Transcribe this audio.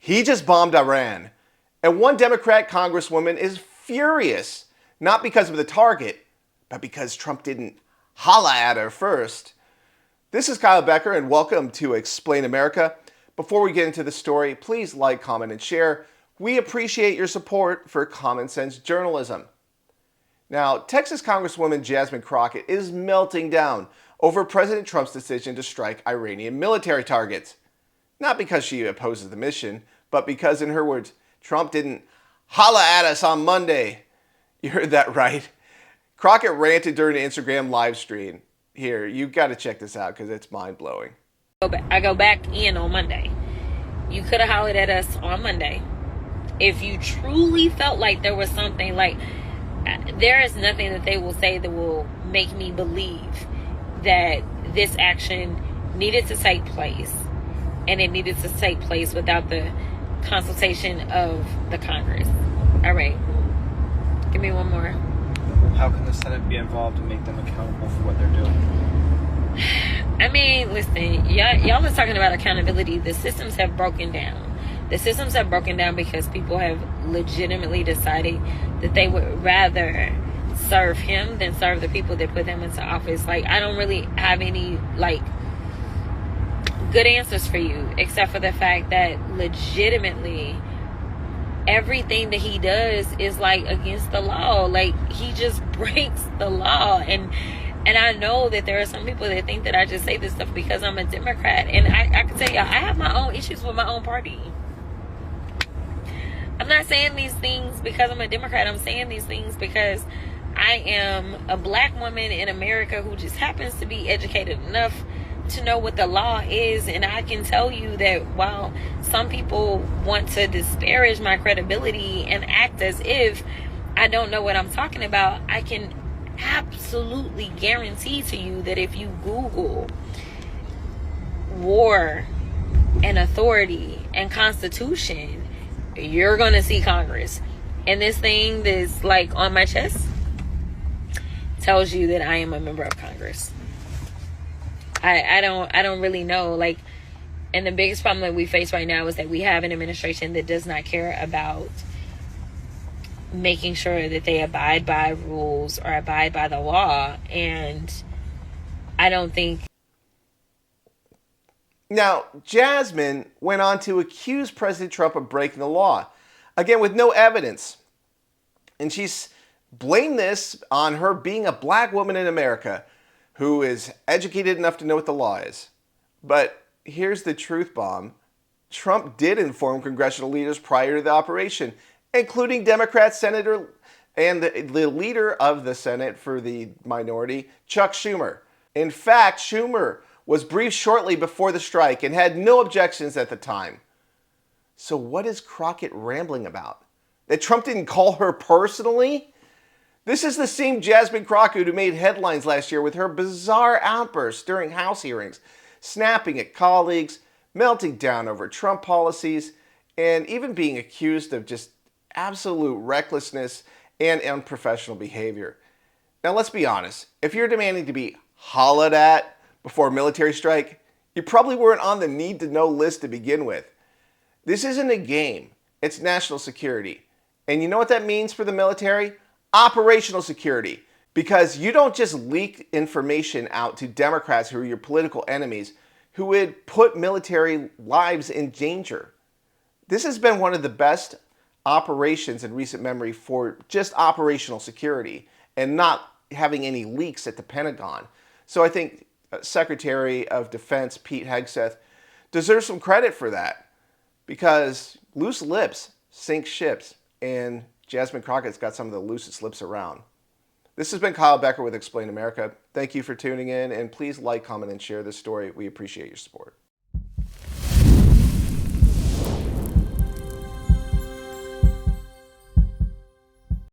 He just bombed Iran. And one Democrat congresswoman is furious, not because of the target, but because Trump didn't holla at her first. This is Kyle Becker, and welcome to Explain America. Before we get into the story, please like, comment, and share. We appreciate your support for common sense journalism. Now, Texas Congresswoman Jasmine Crockett is melting down over President Trump's decision to strike Iranian military targets. Not because she opposes the mission, but because, in her words, Trump didn't holla at us on Monday. You heard that right. Crockett ranted during an Instagram live stream. Here, you got to check this out because it's mind-blowing. I go back in on Monday. You could have hollered at us on Monday. If you truly felt like there was something, like, there is nothing that they will say that will make me believe that this action needed to take place, and it needed to take place without the consultation of the Congress. All right. Give me one more. How can the Senate be involved and make them accountable for what they're doing? I mean, listen, y'all are talking about accountability. The systems have broken down. The systems have broken down because people have legitimately decided that they would rather serve him than serve the people that put them into office. Like, I don't really have any, good answers for you, except for the fact that legitimately everything that he does is against the law. He just breaks the law. And I know that there are some people that think that I just say this stuff because I'm a Democrat. And I can tell you, I have my own issues with my own party. I'm not saying these things because I'm a Democrat. I'm saying these things because I am a black woman in America who just happens to be educated enough to know what the law is. And I can tell you that while some people want to disparage my credibility and act as if I don't know what I'm talking about, I can absolutely guarantee to you that if you Google war and authority and constitution, you're gonna see Congress. And this thing that's on my chest tells you that I am a member of Congress. I don't really know. And the biggest problem that we face right now is that we have an administration that does not care about making sure that they abide by rules or abide by the law. And I don't think. Now, Jasmine went on to accuse President Trump of breaking the law, again with no evidence. And she's blamed this on her being a black woman in America who is educated enough to know what the law is. But here's the truth bomb. Trump did inform congressional leaders prior to the operation, including Democrat Senator and the leader of the Senate for the minority, Chuck Schumer. In fact, Schumer was briefed shortly before the strike and had no objections at the time. So what is Crockett rambling about? That Trump didn't call her personally? This is the same Jasmine Crockett who made headlines last year with her bizarre outbursts during House hearings, snapping at colleagues, melting down over Trump policies, and even being accused of just absolute recklessness and unprofessional behavior. Now, let's be honest. If you're demanding to be hollered at before a military strike, you probably weren't on the need-to-know list to begin with. This isn't a game. It's national security. And you know what that means for the military? Operational security. Because you don't just leak information out to Democrats who are your political enemies who would put military lives in danger. This has been one of the best operations in recent memory for just operational security and not having any leaks at the Pentagon. So I think Secretary of Defense Pete Hegseth deserves some credit for that, because loose lips sink ships, and Jasmine Crockett's got some of the loosest lips around. This has been Kyle Becker with Explain America. Thank you for tuning in, and please like, comment, and share this story. We appreciate your support.